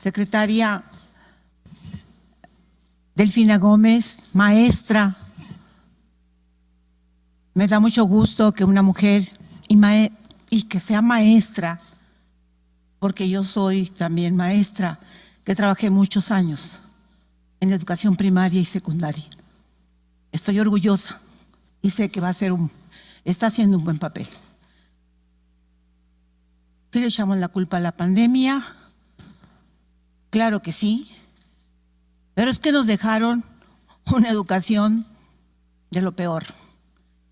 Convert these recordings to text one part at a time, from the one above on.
secretaria Delfina Gómez, maestra. Me da mucho gusto que una mujer y que sea maestra, porque yo soy también maestra, que trabajé muchos años en educación primaria y secundaria. Estoy orgullosa y sé que está haciendo un buen papel. ¿Qué le echamos la culpa a la pandemia? Claro que sí, pero es que nos dejaron una educación de lo peor.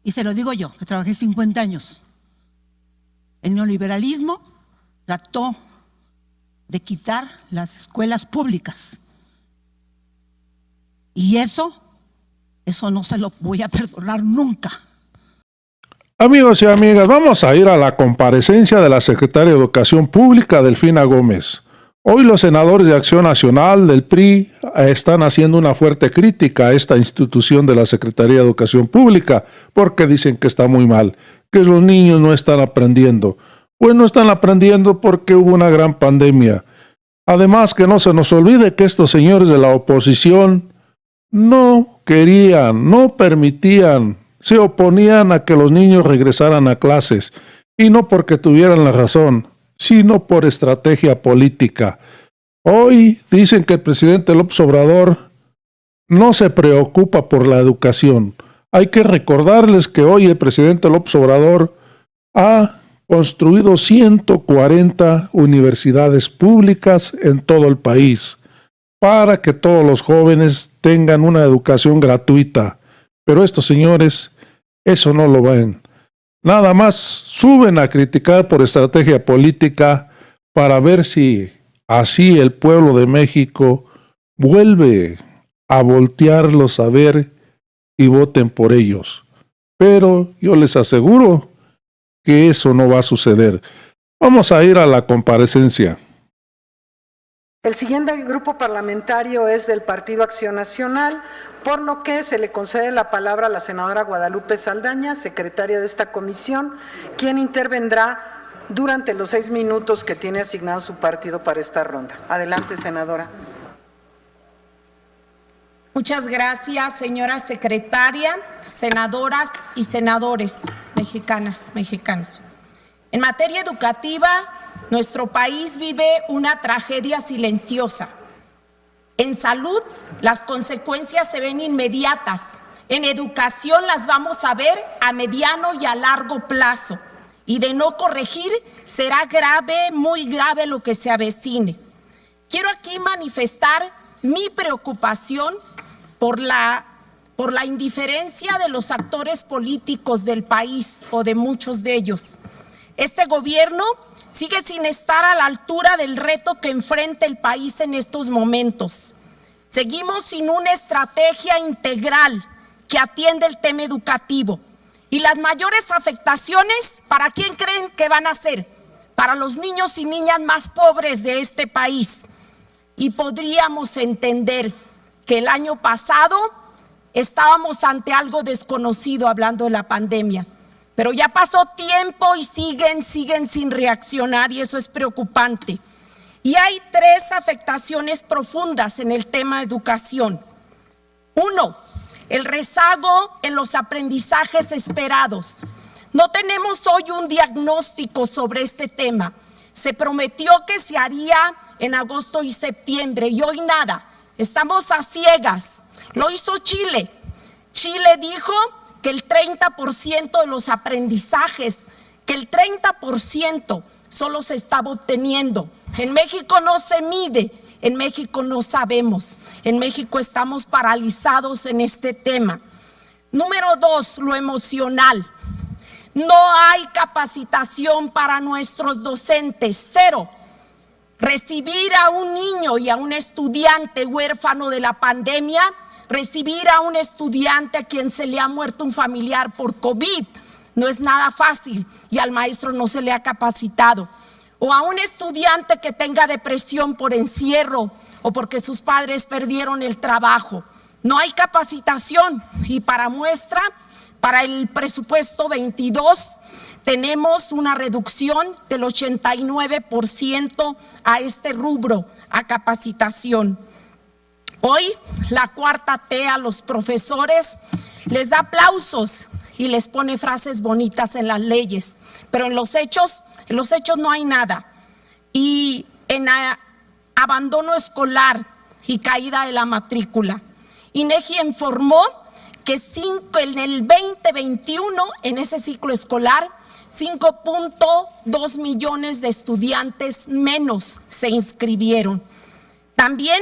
Y se lo digo yo, que trabajé 50 años. El neoliberalismo trató de quitar las escuelas públicas. Y eso no se lo voy a perdonar nunca. Amigos y amigas, vamos a ir a la comparecencia de la secretaria de Educación Pública, Delfina Gómez. Hoy los senadores de Acción Nacional del PRI están haciendo una fuerte crítica a esta institución de la Secretaría de Educación Pública porque dicen que está muy mal, que los niños no están aprendiendo. Pues no están aprendiendo porque hubo una gran pandemia. Además, que no se nos olvide que estos señores de la oposición no querían, no permitían, se oponían a que los niños regresaran a clases, y no porque tuvieran la razón, sino por estrategia política. Hoy dicen que el presidente López Obrador no se preocupa por la educación. Hay que recordarles que hoy el presidente López Obrador ha construido 140 universidades públicas en todo el país para que todos los jóvenes tengan una educación gratuita. Pero estos señores, eso no lo ven. Nada más suben a criticar por estrategia política para ver si así el pueblo de México vuelve a voltearlos a ver y voten por ellos. Pero yo les aseguro que eso no va a suceder. Vamos a ir a la comparecencia. El siguiente grupo parlamentario es del Partido Acción Nacional, por lo que se le concede la palabra a la senadora Guadalupe Saldaña, secretaria de esta comisión, quien intervendrá durante los 6 minutos que tiene asignado su partido para esta ronda. Adelante, senadora. Muchas gracias, señora secretaria, senadoras y senadores, mexicanas, mexicanos. En materia educativa, nuestro país vive una tragedia silenciosa. En salud, las consecuencias se ven inmediatas. En educación las vamos a ver a mediano y a largo plazo. Y de no corregir, será grave, muy grave lo que se avecine. Quiero aquí manifestar mi preocupación por la indiferencia de los actores políticos del país o de muchos de ellos. Este gobierno sigue sin estar a la altura del reto que enfrenta el país en estos momentos. Seguimos sin una estrategia integral que atiende el tema educativo. Y las mayores afectaciones, ¿para quién creen que van a ser? Para los niños y niñas más pobres de este país. Y podríamos entender que el año pasado estábamos ante algo desconocido hablando de la pandemia. Pero ya pasó tiempo y siguen sin reaccionar, y eso es preocupante. Y hay 3 afectaciones profundas en el tema de educación. 1, el rezago en los aprendizajes esperados. No tenemos hoy un diagnóstico sobre este tema. Se prometió que se haría en agosto y septiembre y hoy nada. Estamos a ciegas. Lo hizo Chile. Chile dijo que el 30% de los aprendizajes, que el 30% solo se estaba obteniendo. En México no se mide, en México no sabemos, en México estamos paralizados en este tema. Número 2, lo emocional. No hay capacitación para nuestros docentes, 0. Recibir a un niño y a un estudiante huérfano de la pandemia, recibir a un estudiante a quien se le ha muerto un familiar por COVID, no es nada fácil y al maestro no se le ha capacitado. O a un estudiante que tenga depresión por encierro o porque sus padres perdieron el trabajo. No hay capacitación y para muestra, Para el presupuesto 22 tenemos una reducción del 89% a este rubro, a capacitación. Hoy la 4T a los profesores les da aplausos y les pone frases bonitas en las leyes, pero en los hechos no hay nada. Y en abandono escolar y caída de la matrícula, INEGI informó que en el 2021, en ese ciclo escolar, 5.2 millones de estudiantes menos se inscribieron. También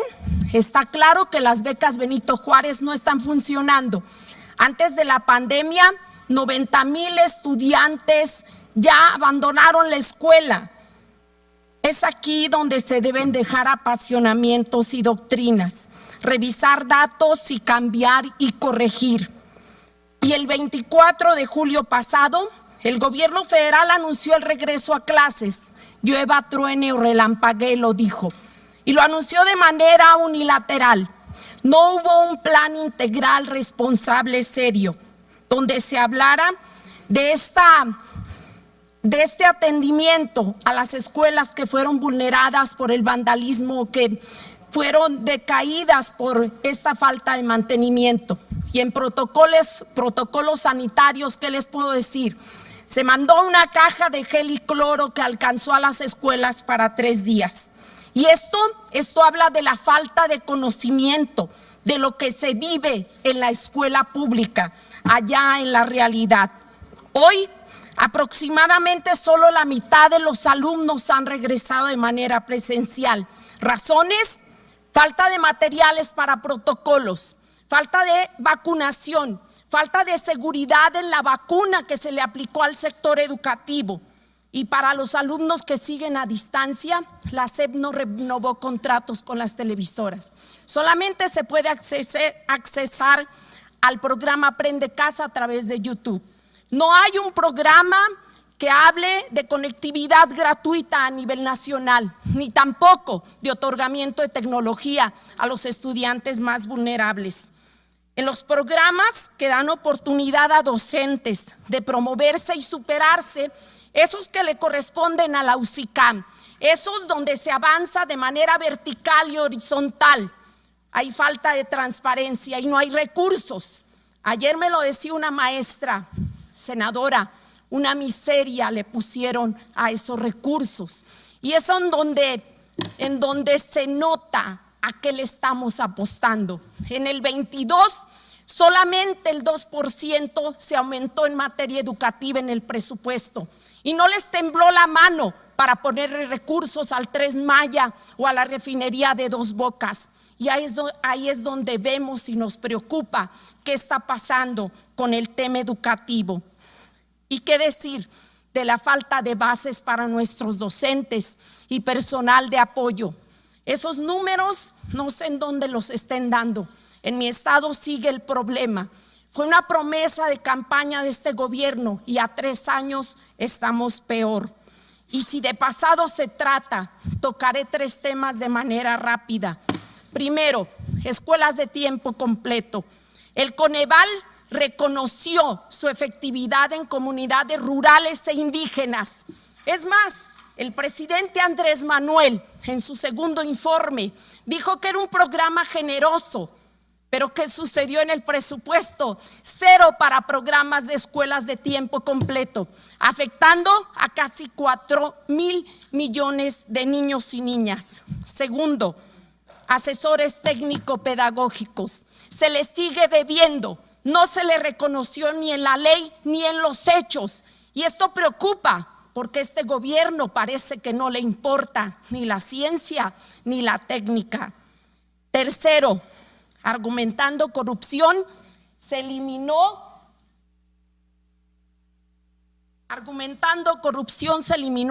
está claro que las becas Benito Juárez no están funcionando. Antes de la pandemia, 90,000 estudiantes ya abandonaron la escuela. Es aquí donde se deben dejar apasionamientos y doctrinas, revisar datos y cambiar y corregir. Y el 24 de julio pasado, el gobierno federal anunció el regreso a clases. Llueva, truene o relampaguee, lo dijo. Y lo anunció de manera unilateral. No hubo un plan integral, responsable, serio, donde se hablara de este atendimiento a las escuelas que fueron vulneradas por el vandalismo, que fueron decaídas por esta falta de mantenimiento. Y en protocolos sanitarios, ¿qué les puedo decir? Se mandó una caja de gel y cloro que alcanzó a las escuelas para 3 días. Y esto habla de la falta de conocimiento de lo que se vive en la escuela pública, allá en la realidad. Hoy, aproximadamente solo la mitad de los alumnos han regresado de manera presencial. ¿Razones? Falta de materiales para protocolos, falta de vacunación, falta de seguridad en la vacuna que se le aplicó al sector educativo. Y para los alumnos que siguen a distancia, la SEP no renovó contratos con las televisoras. Solamente se puede accesar al programa Aprende Casa a través de YouTube. No hay un programa que hable de conectividad gratuita a nivel nacional, ni tampoco de otorgamiento de tecnología a los estudiantes más vulnerables. En los programas que dan oportunidad a docentes de promoverse y superarse, esos que le corresponden a la UCICAM, esos donde se avanza de manera vertical y horizontal, hay falta de transparencia y no hay recursos. Ayer me lo decía una maestra, senadora, una miseria le pusieron a esos recursos. Y es en donde se nota a qué le estamos apostando. En el 22, solamente el 2% se aumentó en materia educativa en el presupuesto. Y no les tembló la mano para ponerle recursos al Tren Maya o a la refinería de Dos Bocas. Y ahí es donde vemos y nos preocupa qué está pasando con el tema educativo. ¿Y qué decir de la falta de bases para nuestros docentes y personal de apoyo? Esos números no sé en dónde los estén dando. En mi estado sigue el problema. Fue una promesa de campaña de este gobierno y a 3 años estamos peor. Y si de pasado se trata, tocaré 3 temas de manera rápida. Primero, escuelas de tiempo completo. El Coneval reconoció su efectividad en comunidades rurales e indígenas. Es más, el presidente Andrés Manuel, en su segundo informe, dijo que era un programa generoso. Pero ¿qué sucedió en el presupuesto? 0 para programas de escuelas de tiempo completo, afectando a casi 4,000 millones de niños y niñas. Segundo, asesores técnico-pedagógicos. Se les sigue debiendo. No se le reconoció ni en la ley ni en los hechos. Y esto preocupa porque este gobierno parece que no le importa ni la ciencia ni la técnica. Tercero, argumentando corrupción, se eliminó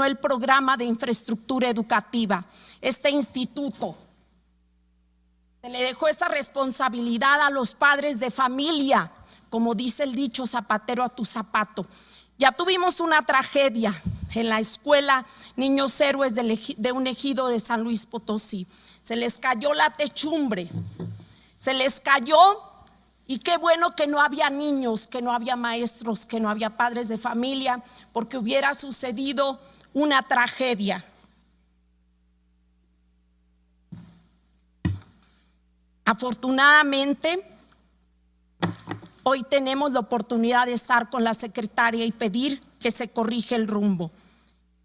el programa de infraestructura educativa. Este instituto se le dejó esa responsabilidad a los padres de familia, como dice el dicho, zapatero a tu zapato. Ya tuvimos una tragedia en la escuela Niños Héroes de un ejido de San Luis Potosí. Se les cayó la techumbre, se les cayó Y qué bueno que no había niños, que no había maestros, que no había padres de familia, porque hubiera sucedido una tragedia. Afortunadamente, hoy tenemos la oportunidad de estar con la secretaria y pedir que se corrija el rumbo.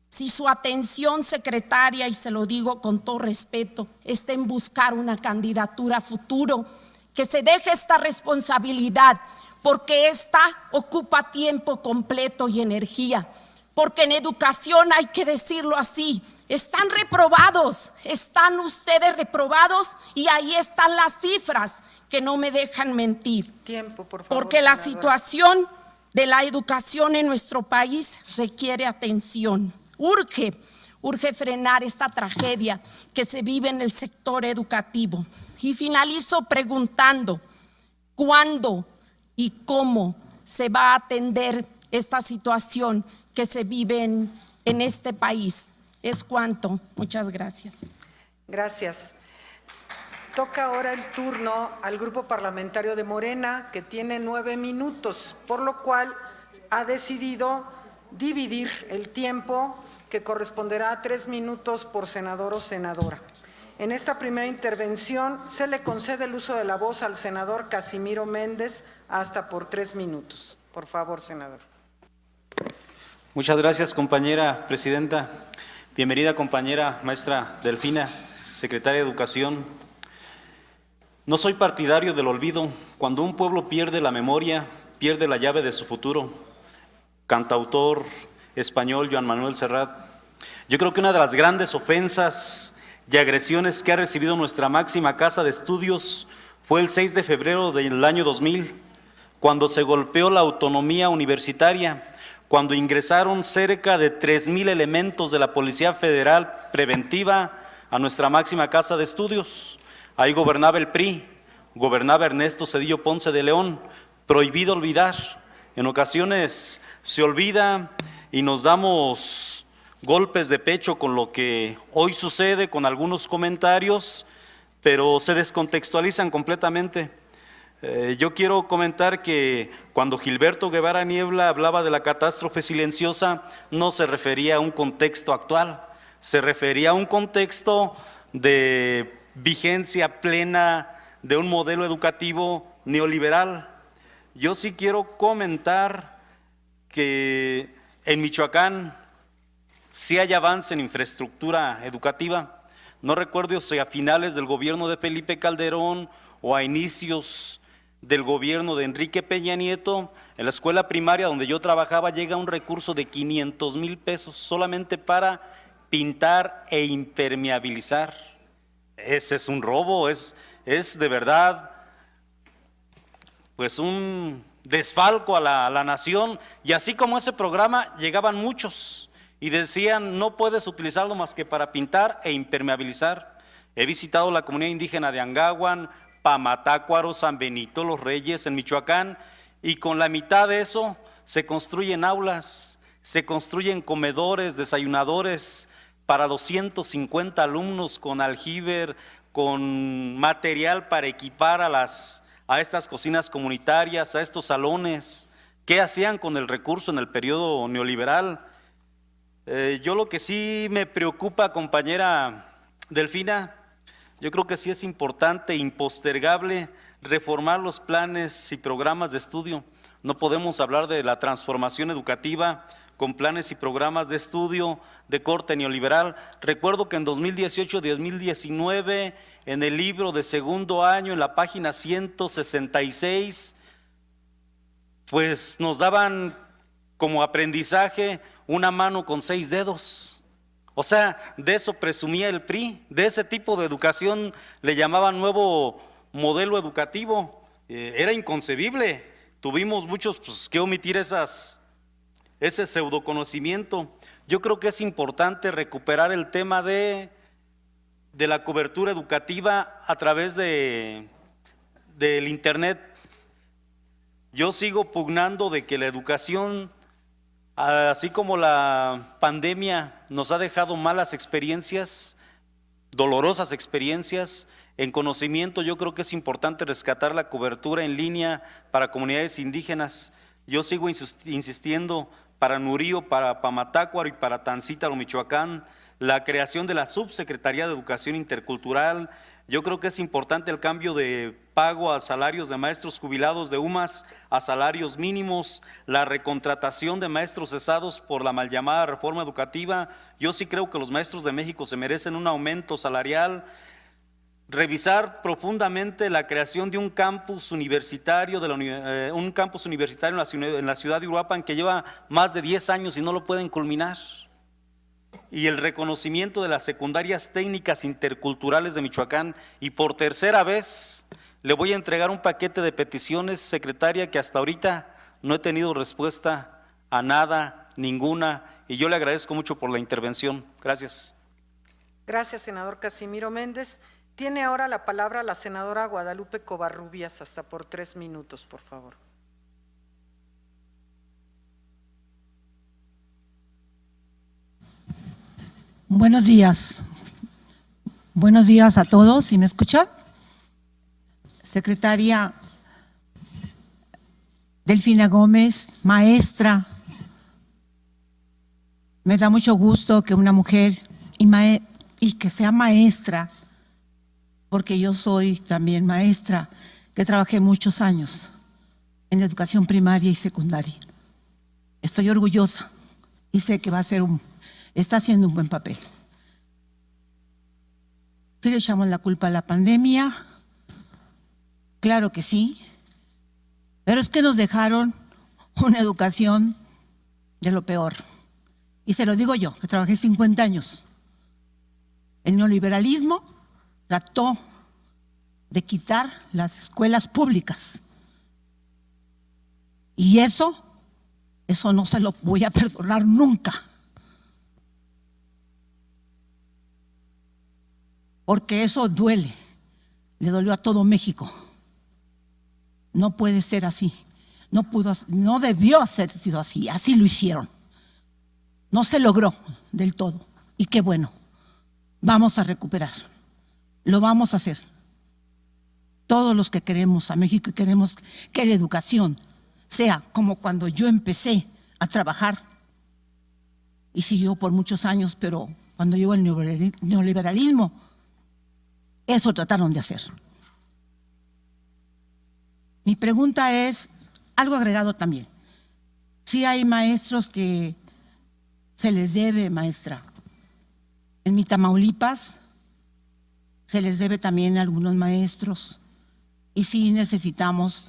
Si su atención, secretaria, y se lo digo con todo respeto, está en buscar una candidatura a futuro, que se deje esta responsabilidad, porque esta ocupa tiempo completo y energía. Porque en educación, hay que decirlo así, están reprobados, están ustedes reprobados, y ahí están las cifras que no me dejan mentir. Tiempo, por favor. Porque la senadora. situación de la educación en nuestro país requiere atención. Urge frenar esta tragedia que se vive en el sector educativo. Y finalizo preguntando, ¿cuándo y cómo se va a atender esta situación que se vive en este país? Es cuanto. Muchas gracias. Gracias. Toca ahora el turno al Grupo Parlamentario de Morena, que tiene 9 minutos, por lo cual ha decidido dividir el tiempo, que corresponderá a 3 minutos por senador o senadora. En esta primera intervención se le concede el uso de la voz al senador Casimiro Méndez hasta por 3 minutos. Por favor, senador. Muchas gracias, compañera presidenta. Bienvenida, compañera maestra Delfina, secretaria de Educación. No soy partidario del olvido. Cuando un pueblo pierde la memoria, pierde la llave de su futuro. Cantautor español Joan Manuel Serrat. Yo creo que una de las grandes ofensas y agresiones que ha recibido nuestra máxima casa de estudios fue el 6 de febrero del año 2000, cuando se golpeó la autonomía universitaria, cuando ingresaron cerca de 3,000 elementos de la Policía Federal preventiva a nuestra máxima casa de estudios. Ahí gobernaba el PRI, gobernaba Ernesto Zedillo Ponce de León. Prohibido olvidar. En ocasiones se olvida y nos damos golpes de pecho con lo que hoy sucede, con algunos comentarios, pero se descontextualizan completamente. Yo quiero comentar que cuando Gilberto Guevara Niebla hablaba de la catástrofe silenciosa, no se refería a un contexto actual, se refería a un contexto de vigencia plena de un modelo educativo neoliberal. Yo sí quiero comentar que en Michoacán sí hay avance en infraestructura educativa. No recuerdo si a finales del gobierno de Felipe Calderón o a inicios del gobierno de Enrique Peña Nieto, en la escuela primaria donde yo trabajaba llega un recurso de 500,000 pesos solamente para pintar e impermeabilizar. Ese es un robo, es de verdad pues un desfalco a la nación. Y así como ese programa llegaban muchos y decían no puedes utilizarlo más que para pintar e impermeabilizar. He visitado la comunidad indígena de Angahuan, Pamatácuaro, San Benito, Los Reyes, en Michoacán, y con la mitad de eso se construyen aulas, se construyen comedores, desayunadores para 250 alumnos con aljiber, con material para equipar a estas cocinas comunitarias, a estos salones. ¿Qué hacían con el recurso en el periodo neoliberal? Yo lo que sí me preocupa, compañera Delfina, yo creo que sí es importante, impostergable, reformar los planes y programas de estudio. No podemos hablar de la transformación educativa con planes y programas de estudio de corte neoliberal. Recuerdo que en 2018-2019, en el libro de segundo año, en la página 166, pues nos daban como aprendizaje una mano con 6 dedos. O sea, de eso presumía el PRI, de ese tipo de educación le llamaban nuevo modelo educativo. Era inconcebible, tuvimos muchos que omitir ese pseudoconocimiento. Yo creo que es importante recuperar el tema de la cobertura educativa a través del internet. Yo sigo pugnando de que la educación, así como la pandemia nos ha dejado malas experiencias, dolorosas experiencias, En conocimiento, yo creo que es importante rescatar la cobertura en línea para comunidades indígenas. Yo sigo insistiendo para Nurío, para Pamatácuaro y para Tancítaro, Michoacán, la creación de la Subsecretaría de Educación Intercultural. Yo creo que es importante el cambio de pago a salarios de maestros jubilados de UMAS a salarios mínimos, la recontratación de maestros cesados por la mal llamada reforma educativa. Yo sí creo que los maestros de México se merecen un aumento salarial. Revisar profundamente la creación de un campus universitario, en la ciudad de Uruapan, que lleva más de 10 años y no lo pueden culminar. Y el reconocimiento de las secundarias técnicas interculturales de Michoacán. Y por tercera vez le voy a entregar un paquete de peticiones, secretaria, que hasta ahorita no he tenido respuesta a nada, ninguna, y yo le agradezco mucho por la intervención. Gracias. Gracias, senador Casimiro Méndez. Tiene ahora la palabra la senadora Guadalupe Covarrubias, hasta por 3 minutos, por favor. Buenos días. Buenos días a todos. ¿Sí me escuchan? Secretaria Delfina Gómez, maestra. Me da mucho gusto que una mujer y que sea maestra, porque yo soy también maestra, que trabajé muchos años en educación primaria y secundaria. Estoy orgullosa y sé que está haciendo un buen papel. ¿Sí le echamos la culpa a la pandemia? Claro que sí, pero es que nos dejaron una educación de lo peor. Y se lo digo yo, que trabajé 50 años. El neoliberalismo trató de quitar las escuelas públicas. Y eso no se lo voy a perdonar nunca. Porque eso duele, le dolió a todo México. No puede ser así, no debió haber sido así, así lo hicieron. No se logró del todo, y qué bueno, vamos a recuperar, lo vamos a hacer. Todos los que queremos a México y queremos que la educación sea como cuando yo empecé a trabajar, y siguió por muchos años, pero cuando llegó el neoliberalismo, eso trataron de hacer. Mi pregunta es, algo agregado también. Sí hay maestros que se les debe, maestra. En mi Tamaulipas se les debe también a algunos maestros. Y sí necesitamos,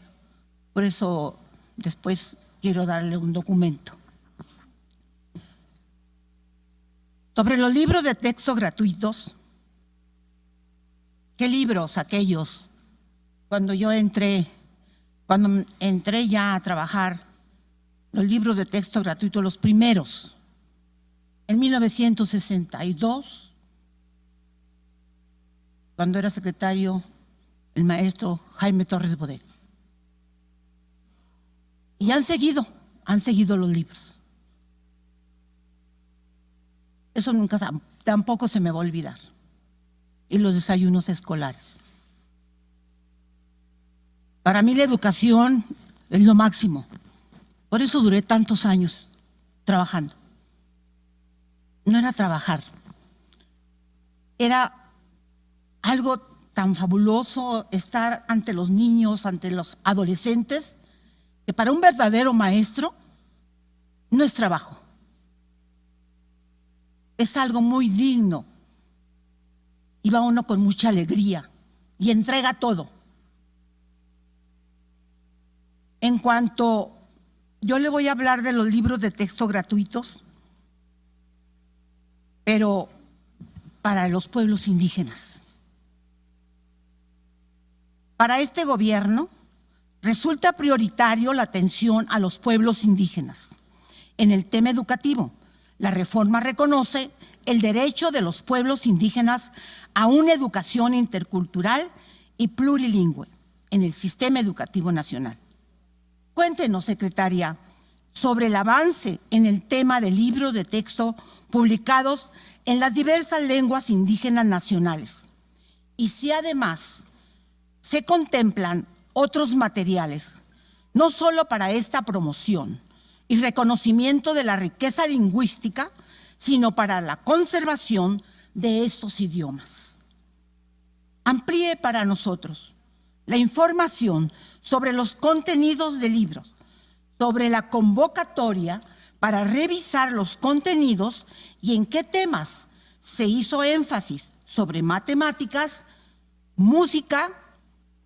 por eso después quiero darle un documento. Sobre los libros de texto gratuitos, ¿qué libros aquellos? Cuando entré ya a trabajar, los libros de texto gratuitos, los primeros, en 1962, cuando era secretario el maestro Jaime Torres Bodet. Y han seguido los libros. Eso tampoco se me va a olvidar. Y los desayunos escolares. Para mí la educación es lo máximo. Por eso duré tantos años trabajando. No era trabajar. Era algo tan fabuloso estar ante los niños, ante los adolescentes, que para un verdadero maestro no es trabajo. Es algo muy digno. Y va uno con mucha alegría y entrega todo. En cuanto yo le voy a hablar de los libros de texto gratuitos, pero para los pueblos indígenas. Para este gobierno resulta prioritario la atención a los pueblos indígenas. En el tema educativo, la reforma reconoce el derecho de los pueblos indígenas a una educación intercultural y plurilingüe en el sistema educativo nacional. Cuéntenos, secretaria, sobre el avance en el tema de libros de texto publicados en las diversas lenguas indígenas nacionales y si además se contemplan otros materiales, no solo para esta promoción y reconocimiento de la riqueza lingüística, sino para la conservación de estos idiomas. Amplíe para nosotros la información sobre los contenidos de libros, sobre la convocatoria para revisar los contenidos y en qué temas se hizo énfasis sobre matemáticas, música,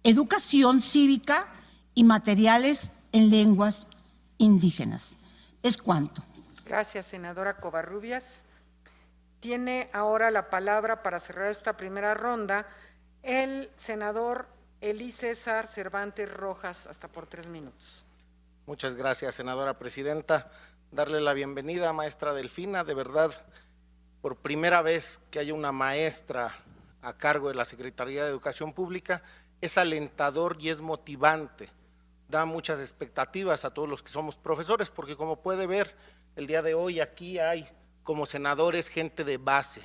educación cívica y materiales en lenguas indígenas. Es cuanto. Gracias, senadora Covarrubias. Tiene ahora la palabra para cerrar esta primera ronda el senador Elí César Cervantes Rojas, hasta por 3 minutos. Muchas gracias, senadora presidenta. Darle la bienvenida, maestra Delfina. De verdad, por primera vez que haya una maestra a cargo de la Secretaría de Educación Pública, es alentador y es motivante. Da muchas expectativas a todos los que somos profesores, porque como puede ver, el día de hoy aquí hay como senadores gente de base.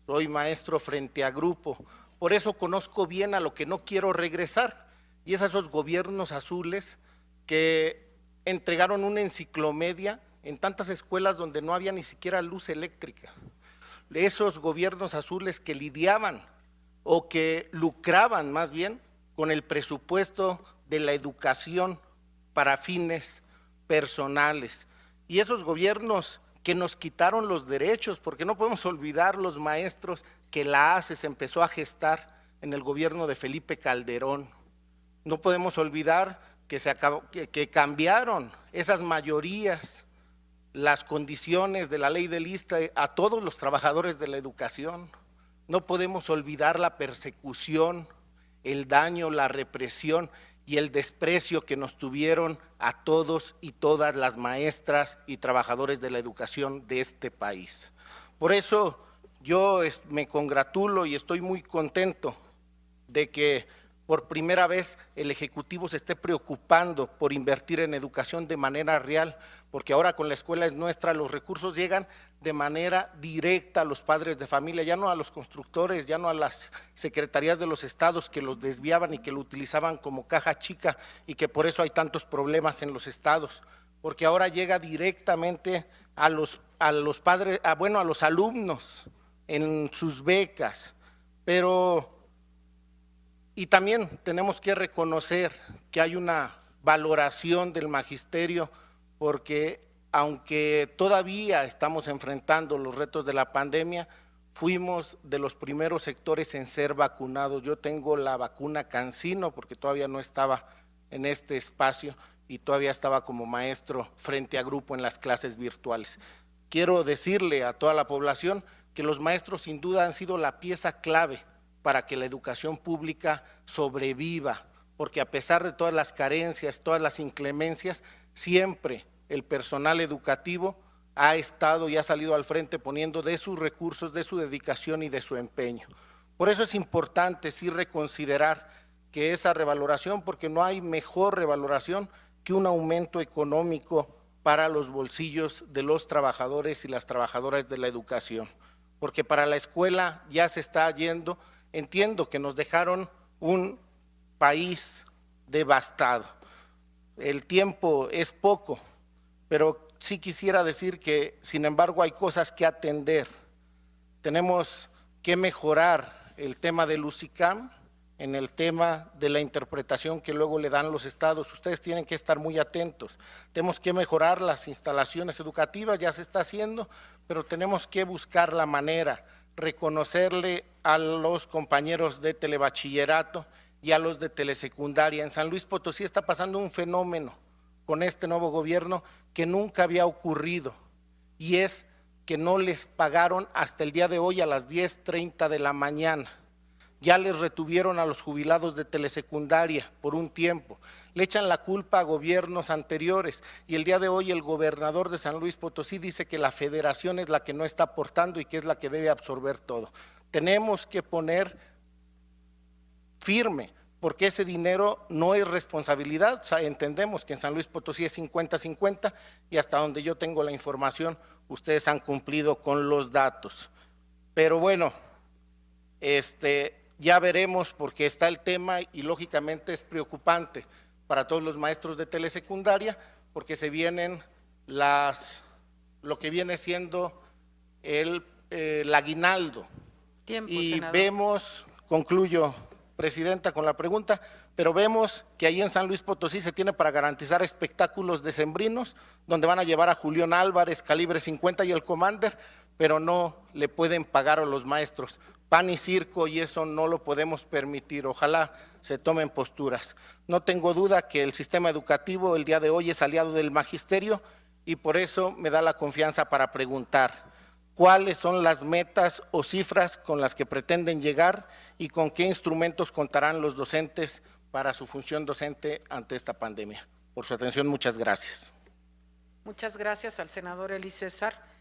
Soy maestro frente a grupo, por eso conozco bien a lo que no quiero regresar, y es a esos gobiernos azules que entregaron una enciclomedia en tantas escuelas donde no había ni siquiera luz eléctrica. Esos gobiernos azules que lidiaban o que lucraban más bien con el presupuesto de la educación para fines personales. Y esos gobiernos que nos quitaron los derechos, porque no podemos olvidar los maestros que la ACE se empezó a gestar en el gobierno de Felipe Calderón. No podemos olvidar que cambiaron esas mayorías, las condiciones de la ley del ISSSTE a todos los trabajadores de la educación. No podemos olvidar la persecución, el daño, la represión y el desprecio que nos tuvieron a todos y todas las maestras y trabajadores de la educación de este país. Por eso yo me congratulo y estoy muy contento de que por primera vez el Ejecutivo se esté preocupando por invertir en educación de manera real, porque ahora con la Escuela es Nuestra los recursos llegan de manera directa a los padres de familia, ya no a los constructores, ya no a las secretarías de los estados que los desviaban y que lo utilizaban como caja chica y que por eso hay tantos problemas en los estados, porque ahora llega directamente a los padres, a los alumnos en sus becas, y también tenemos que reconocer que hay una valoración del magisterio, porque aunque todavía estamos enfrentando los retos de la pandemia, fuimos de los primeros sectores en ser vacunados. Yo tengo la vacuna CanSino porque todavía no estaba en este espacio y todavía estaba como maestro frente a grupo en las clases virtuales. Quiero decirle a toda la población que los maestros sin duda han sido la pieza clave para que la educación pública sobreviva, porque a pesar de todas las carencias, todas las inclemencias, siempre el personal educativo ha estado y ha salido al frente poniendo de sus recursos, de su dedicación y de su empeño. Por eso es importante sí reconsiderar que esa revaloración, porque no hay mejor revaloración que un aumento económico para los bolsillos de los trabajadores y las trabajadoras de la educación, porque para la escuela ya se está yendo. Entiendo que nos dejaron un país devastado. El tiempo es poco, pero sí quisiera decir que, sin embargo, hay cosas que atender. Tenemos que mejorar el tema del UCICAM, en el tema de la interpretación que luego le dan los estados. Ustedes tienen que estar muy atentos. Tenemos que mejorar las instalaciones educativas, ya se está haciendo, pero tenemos que buscar la manera, reconocerle a los compañeros de telebachillerato y a los de telesecundaria. En San Luis Potosí está pasando un fenómeno con este nuevo gobierno que nunca había ocurrido, y es que no les pagaron hasta el día de hoy a las 10:30 de la mañana. Ya les retuvieron a los jubilados de telesecundaria por un tiempo, le echan la culpa a gobiernos anteriores y el día de hoy el gobernador de San Luis Potosí dice que la federación es la que no está aportando y que es la que debe absorber todo. Tenemos que poner firme, porque ese dinero no es responsabilidad. O sea, entendemos que en San Luis Potosí es 50-50 y hasta donde yo tengo la información, ustedes han cumplido con los datos. Pero bueno, ya veremos, porque está el tema y lógicamente es preocupante para todos los maestros de telesecundaria, porque se vienen lo que viene siendo el aguinaldo. Tiempo, Y senador. vemos, concluyo, Presidenta, con la pregunta, pero vemos que ahí en San Luis Potosí se tiene para garantizar espectáculos decembrinos, donde van a llevar a Julián Álvarez, Calibre 50 y el Commander, pero no le pueden pagar a los maestros. Pan y circo, y eso no lo podemos permitir. Ojalá se tomen posturas. No tengo duda que el sistema educativo el día de hoy es aliado del magisterio y por eso me da la confianza para preguntar cuáles son las metas o cifras con las que pretenden llegar y con qué instrumentos contarán los docentes para su función docente ante esta pandemia. Por su atención, muchas gracias. Muchas gracias al senador Eli César.